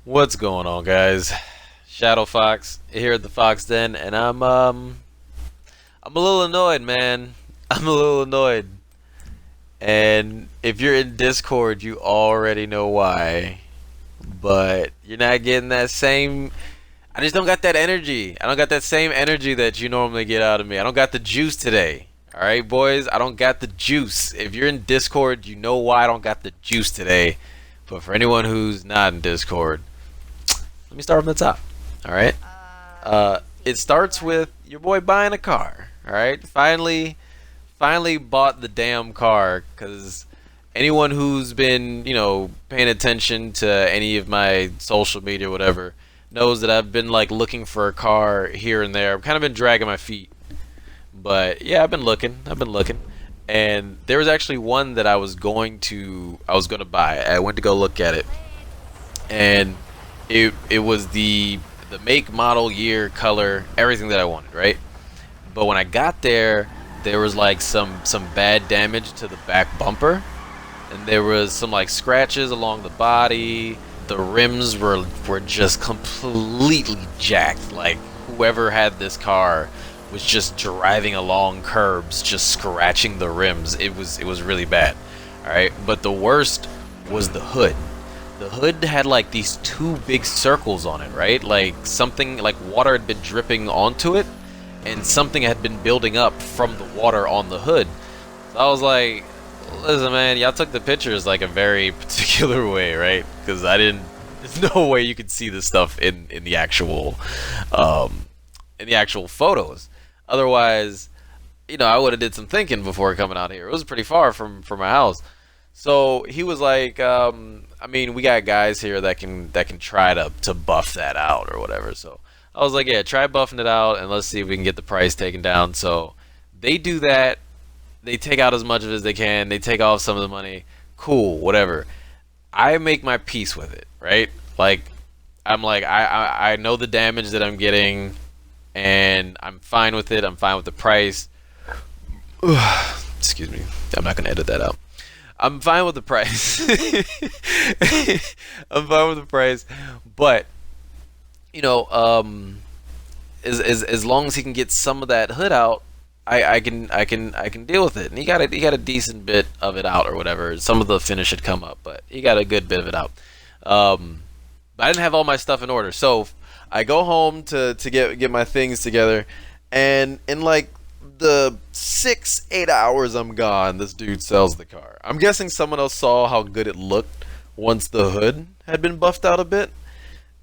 What's going on, guys? Shadow Fox here at the Fox Den, and I'm a little annoyed, man. I'm a little annoyed. And if you're in Discord, you already know why. But you're not getting that same. I just don't got that energy. I don't got that same energy that you normally get out of me. I don't got the juice today. All right, boys. I don't got the juice. If you're in Discord, you know why I don't got the juice today. But for anyone who's not in Discord, let me start from the top. All right. It starts with your boy buying a car. All right. Finally bought the damn car because anyone who's been, paying attention to any of my social media or whatever knows that I've been like looking for a car here and there. I've kind of been dragging my feet. But yeah, I've been looking. And there was actually one that I was going to buy. I went to go look at it. And it was the make, model, year, color, everything that I wanted, right? But when I got there, there was like some bad damage to the back bumper, and there was some like scratches along the body. The rims were just completely jacked. Like whoever had this car was just driving along curbs, just scratching the rims. It was really bad. All right, but the worst was the hood. The hood had like these two big circles on it, right? Like something like water had been dripping onto it, and something had been building up from the water on the hood. So I was like, listen, man, y'all took the pictures like a very particular way, right? Because I didn't. There's no way you could see this stuff in the actual photos. Otherwise, I would have did some thinking before coming out here. It was pretty far from my house. So he was like, I mean, we got guys here that can try to buff that out or whatever. So I was like, yeah, try buffing it out and let's see if we can get the price taken down. So they do that. They take out as much of it as they can. They take off some of the money. Cool, whatever. I make my peace with it, right? Like, I'm like, I know the damage that I'm getting, and I'm fine with it. I'm fine with the price. Excuse me. I'm not gonna edit that out. I'm fine with the price. I'm fine with the price, but you know, as long as he can get some of that hood out, I can deal with it. And he got a decent bit of it out or whatever. Some of the finish had come up, but he got a good bit of it out. But I didn't have all my stuff in order, so I go home to get my things together, and in like the 6-8 hours I'm gone, this dude sells the car. I'm guessing someone else saw how good it looked once the hood had been buffed out a bit,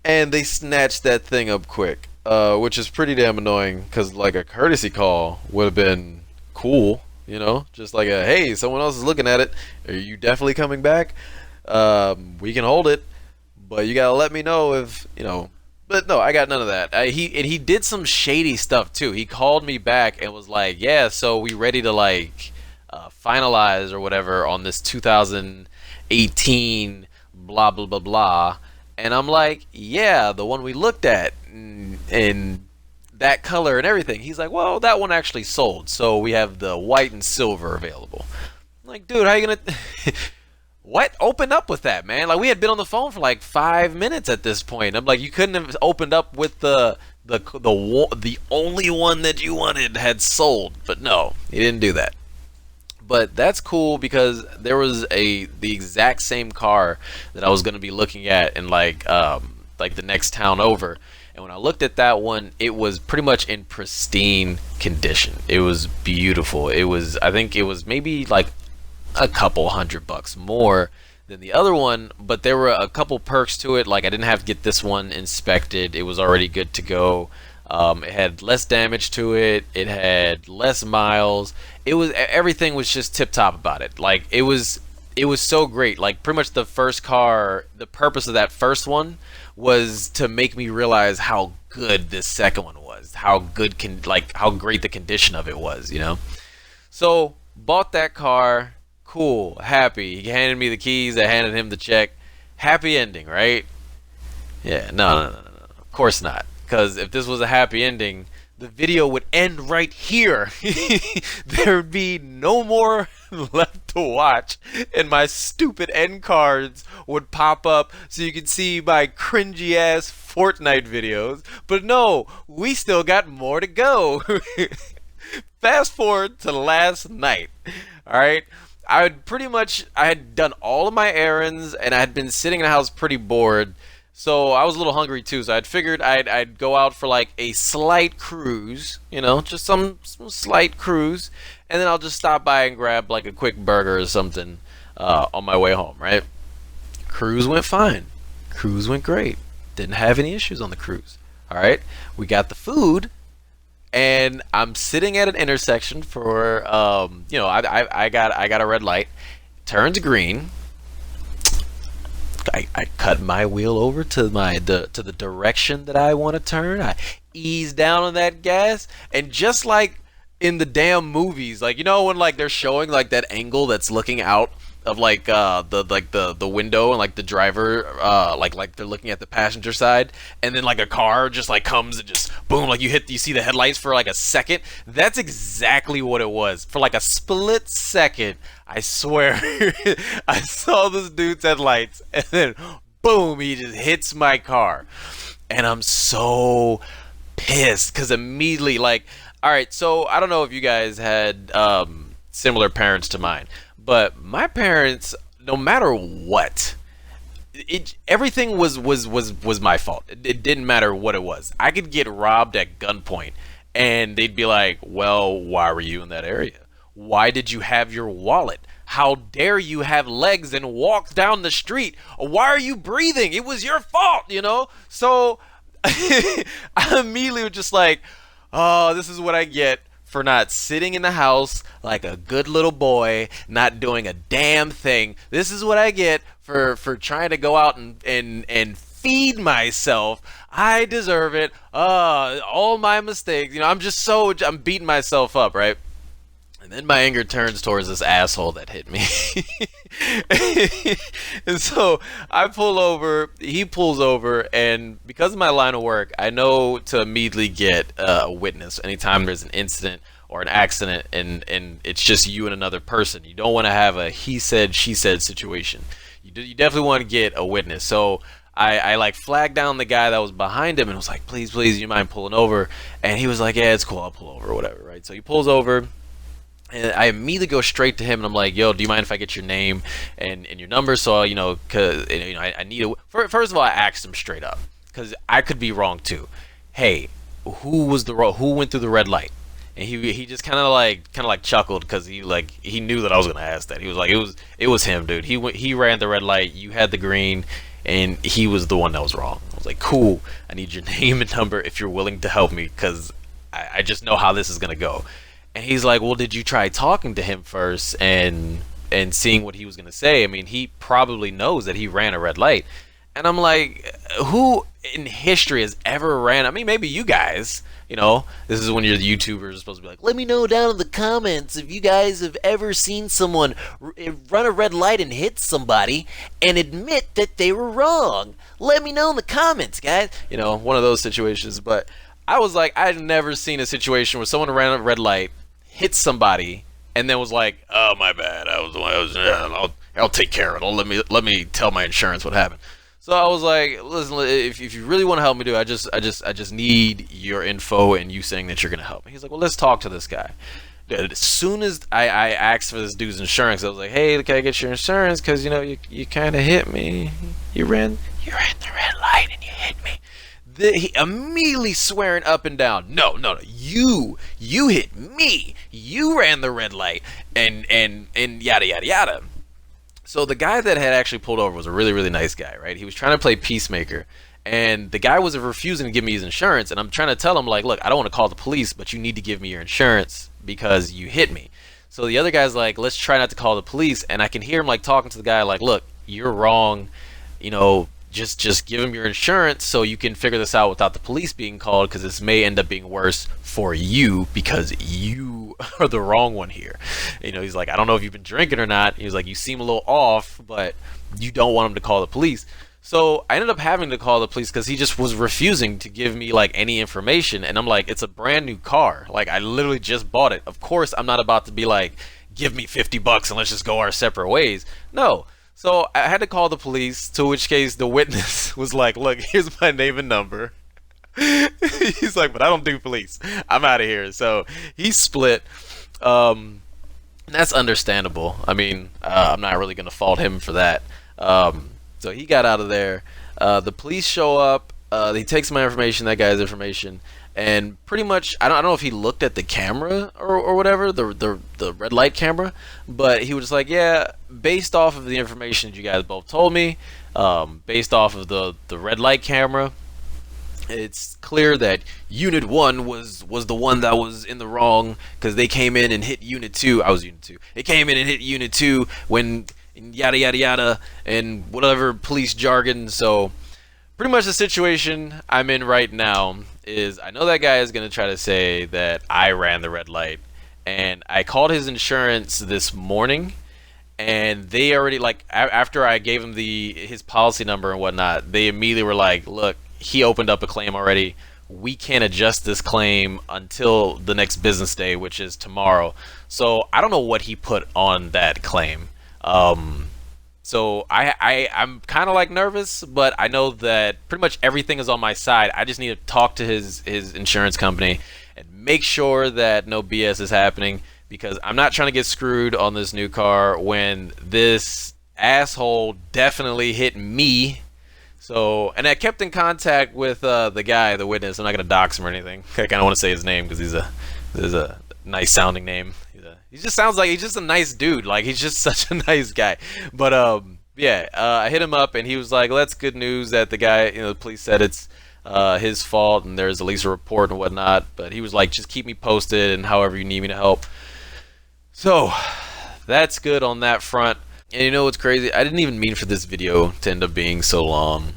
and they snatched that thing up quick, which is pretty damn annoying because like a courtesy call would have been cool, just like a hey, someone else is looking at it. Are you definitely coming back? We can hold it, but you gotta let me know if But no, I got none of that. He did some shady stuff too. He called me back and was like, "Yeah, so we ready to like finalize or whatever on this 2018 blah blah blah blah." And I'm like, "Yeah, the one we looked at and that color and everything." He's like, "Well, that one actually sold, so we have the white and silver available." I'm like, "Dude, how you gonna?" What? Open up with that, man. Like we had been on the phone for like 5 minutes at this point. I'm like, you couldn't have opened up with the only one that you wanted had sold. But no, he didn't do that. But that's cool because there was the exact same car that I was gonna be looking at in like the next town over. And when I looked at that one, it was pretty much in pristine condition. It was beautiful. I think it was maybe like a couple $100 more than the other one, but there were a couple perks to it. Like I didn't have to get this one inspected; it was already good to go. It had less damage to it. It had less miles. Everything was just tip top about it. Like it was so great. Like pretty much the first car, the purpose of that first one was to make me realize how good this second one was. How how great the condition of it was. So bought that car. Cool, happy. He handed me the keys. I handed him the check. Happy ending, right? Yeah, no. Of course not. Because if this was a happy ending, the video would end right here. There would be no more left to watch, and my stupid end cards would pop up so you could see my cringy ass Fortnite videos. But no, we still got more to go. Fast forward to last night. All right. I had done all of my errands and I had been sitting in the house pretty bored. So I was a little hungry too. So I'd figured I'd go out for like a slight cruise, just some slight cruise, and then I'll just stop by and grab like a quick burger or something on my way home, right? Cruise went fine. Cruise went great. Didn't have any issues on the cruise. All right. We got the food, and I'm sitting at an intersection for I got a red light, turns green. I cut my wheel over to the direction that I want to turn. I ease down on that gas, and just like in the damn movies, like when like they're showing like that angle that's looking out of like the window, and like the driver like they're looking at the passenger side, and then like a car just like comes and just boom, like you see the headlights for like a second. That's exactly what it was. For like a split second, I swear, I saw this dude's headlights, and then boom, he just hits my car, and I'm so pissed because immediately, like, all right, so I don't know if you guys had similar parents to mine, but my parents, no matter what, everything was my fault. It didn't matter what it was. I could get robbed at gunpoint, and they'd be like, "Well, why were you in that area? Why did you have your wallet? How dare you have legs and walk down the street? Why are you breathing? It was your fault." So I immediately was just like, "Oh, this is what I get for not sitting in the house like a good little boy, not doing a damn thing. This is what I get for trying to go out and feed myself. I deserve it. All my mistakes. I'm beating myself up, right?" And then my anger turns towards this asshole that hit me. And so I pull over, he pulls over, and because of my line of work, I know to immediately get a witness anytime there's an incident or an accident, and it's just you and another person. You don't want to have a he said, she said situation. You definitely want to get a witness. So I like flagged down the guy that was behind him and was like, please, you mind pulling over? And he was like, yeah, it's cool, I'll pull over or whatever, right? So he pulls over. And I immediately go straight to him, and I'm like, "Yo, do you mind if I get your name and your number?" So cause I need a. First of all, I asked him straight up, because I could be wrong too. Hey, who went through the red light? And he just kind of like chuckled, because he knew that I was gonna ask that. He was like, it was him, dude. He ran the red light. You had the green, and he was the one that was wrong. I was like, cool. I need your name and number if you're willing to help me, because I just know how this is gonna go. And he's like, well, did you try talking to him first and seeing what he was going to say? I mean, he probably knows that he ran a red light. And I'm like, who in history has ever ran? I mean, maybe you guys, this is when you're the YouTubers are supposed to be like, let me know down in the comments if you guys have ever seen someone run a red light and hit somebody and admit that they were wrong. Let me know in the comments, guys. One of those situations. But I was like, I'd never seen a situation where someone ran a red light, hit somebody, and then was like, "Oh, my bad. I'll take care of it. Let me tell my insurance what happened." So I was like, "Listen, if you really want to help me, dude, I just need your info and you saying that you're gonna help me." He's like, "Well, let's talk to this guy." As soon as I asked for this dude's insurance, I was like, "Hey, can I get your insurance? Because you kind of hit me. You ran the red light and you hit me." He immediately swearing up and down, no, you hit me, you ran the red light, and yada yada yada. So the guy that had actually pulled over was a really, really nice guy, right? He was trying to play peacemaker, and the guy was refusing to give me his insurance, and I'm trying to tell him, like, look, I don't want to call the police, but you need to give me your insurance because you hit me. So the other guy's like, let's try not to call the police, and I can hear him like talking to the guy like, look, you're wrong, just give him your insurance so you can figure this out without the police being called, because this may end up being worse for you because you are the wrong one here. He's like, I don't know if you've been drinking or not. He was like, you seem a little off, but you don't want him to call the police. So I ended up having to call the police because he just was refusing to give me like any information. And I'm like, it's a brand new car. Like I literally just bought it. Of course, I'm not about to be like, give me $50 and let's just go our separate ways. No. So I had to call the police. To which case the witness was like, look, here's my name and number. He's like, but I don't do police. I'm out of here. So he split. That's understandable. I mean, I'm not really gonna fault him for that. So he got out of there. The police show up. He takes my information, that guy's information, and pretty much I don't know if he looked at the camera or whatever, the red light camera, but he was just like, yeah, based off of the information that you guys both told me, based off of the red light camera, it's clear that Unit 1 was the one that was in the wrong because they came in and hit Unit 2. I was Unit 2. They came in and hit Unit 2 when yada yada yada and whatever police jargon. So pretty much the situation I'm in right now is I know that guy is going to try to say that I ran the red light, and I called his insurance this morning, and they already like after I gave him his policy number and whatnot, they immediately were like, look, he opened up a claim already. We can't adjust this claim until the next business day, which is tomorrow. So I don't know what he put on that claim. So I'm kind of like nervous, but I know that pretty much everything is on my side. I just need to talk to his insurance company and make sure that no BS is happening, because I'm not trying to get screwed on this new car when this asshole definitely hit me. So, and I kept in contact with the guy, the witness. I'm not gonna dox him or anything. I kind of want to say his name because he's a nice sounding name. He just sounds like he's just a nice dude. Like he's just such a nice guy. But yeah, I hit him up and he was like, well, "That's good news that the guy, the police said it's his fault and there's at least a report and whatnot." But he was like, "Just keep me posted and however you need me to help." So that's good on that front. And you know what's crazy? I didn't even mean for this video to end up being so long.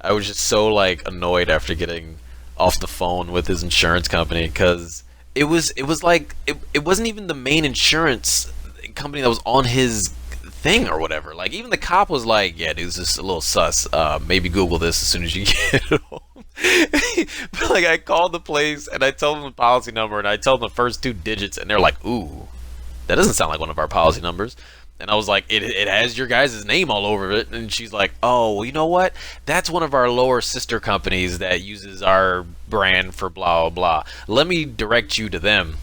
I was just so like annoyed after getting off the phone with his insurance company, because it was like it wasn't even the main insurance company that was on his thing or whatever. Like even the cop was like, yeah, dude, this is a little sus. Maybe Google this as soon as you get home. But like I called the place and I told them the policy number and I told them the first two digits and they're like, ooh, that doesn't sound like one of our policy numbers. And I was like, it has your guys' name all over it. And she's like, oh, well, you know what? That's one of our lower sister companies that uses our brand for blah, blah, blah. Let me direct you to them.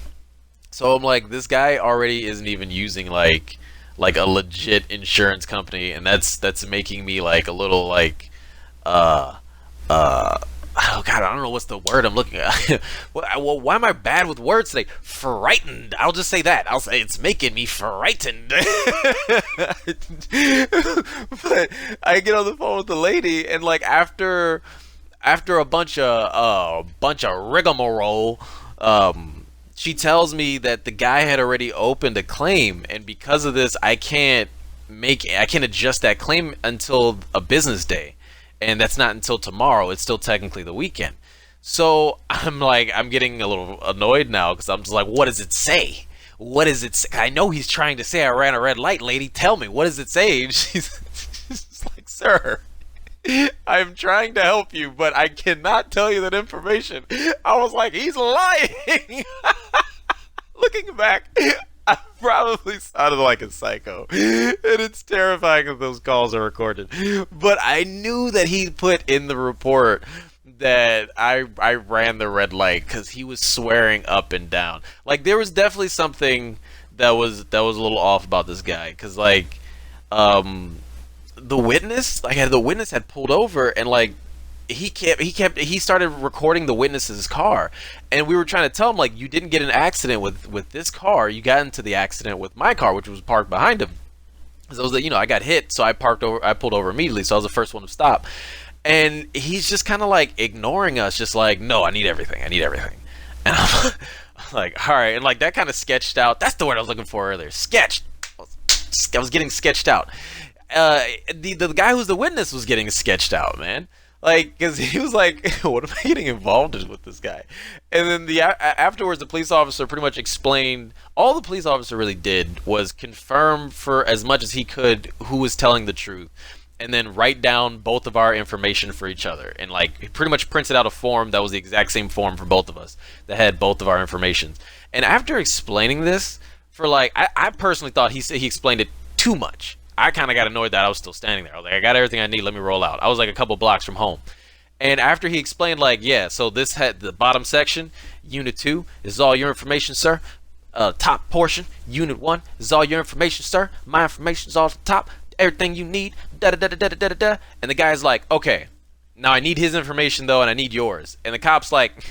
So I'm like, this guy already isn't even using like a legit insurance company. And that's making me like a little like, oh god, I don't know what's the word I'm looking at. Well, why am I bad with words today? Frightened. I'll just say that. I'll say it's making me frightened. But I get on the phone with the lady, and like after a bunch of rigmarole, she tells me that the guy had already opened a claim, and because of this, I can't adjust that claim until a business day. And that's not until tomorrow. It's still technically the weekend. So I'm getting a little annoyed now because I'm just like, what does it say? What does it say? I know he's trying to say I ran a red light, lady. Tell me, what does it say? And she's like, sir, I'm trying to help you, but I cannot tell you that information. I was like, he's lying. Looking back, I probably sounded like a psycho, and it's terrifying if those calls are recorded. But I knew that he put in the report that I ran the red light because he was swearing up and down. Like there was definitely something that was a little off about this guy, because like the witness had pulled over and like he started recording the witness's car, and we were trying to tell him like, you didn't get an accident with this car, you got into the accident with my car, which was parked behind him. So I was like, I got hit, so I pulled over immediately, so I was the first one to stop. And he's just kind of like ignoring us, just like, no, I need everything, and I'm like, all right, and like that kind of sketched out. That's the word I was looking for earlier. Sketched. I was getting sketched out. The guy who's the witness was getting sketched out, man. Like, because he was like, what am I getting involved in with this guy? And then afterwards, the police officer pretty much explained, all the police officer really did was confirm for as much as he could who was telling the truth. and then write down both of our information for each other. And like he pretty much printed out a form that was the exact same form for both of us that had both of our information. And after explaining this for like, I personally thought he explained it too much. I kind of got annoyed that I was still standing there. I was like, I got everything I need. Let me roll out. I was like a couple blocks from home. And after he explained, like, yeah, so this had the bottom section, Unit 2, this is all your information, sir. Top portion, Unit 1, this is all your information, sir. My information is all at the top. Everything you need, da da da da da da da. And the guy's like, okay, now I need his information, though, and I need yours. And the cop's like,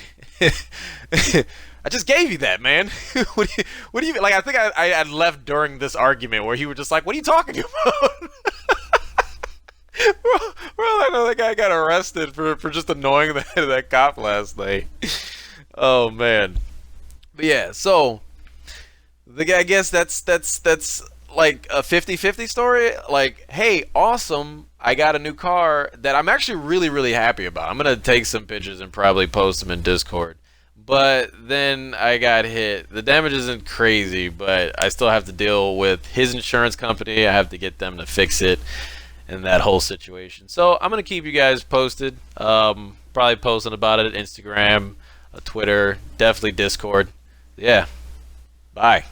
I just gave you that, man. What do you like? I think I had left during this argument where he was just like, what are you talking about? Bro, I know that guy got arrested for just annoying that cop last night. Oh man. But yeah, so the guy, I guess that's like a 50-50 story. Like, hey, awesome, I got a new car that I'm actually really happy about. I'm gonna take some pictures and probably post them in Discord. But then I got hit. The damage isn't crazy, but I still have to deal with his insurance company. I have to get them to fix it and that whole situation. So I'm gonna keep you guys posted. Probably posting about it, Instagram, Twitter, definitely Discord. Yeah. Bye.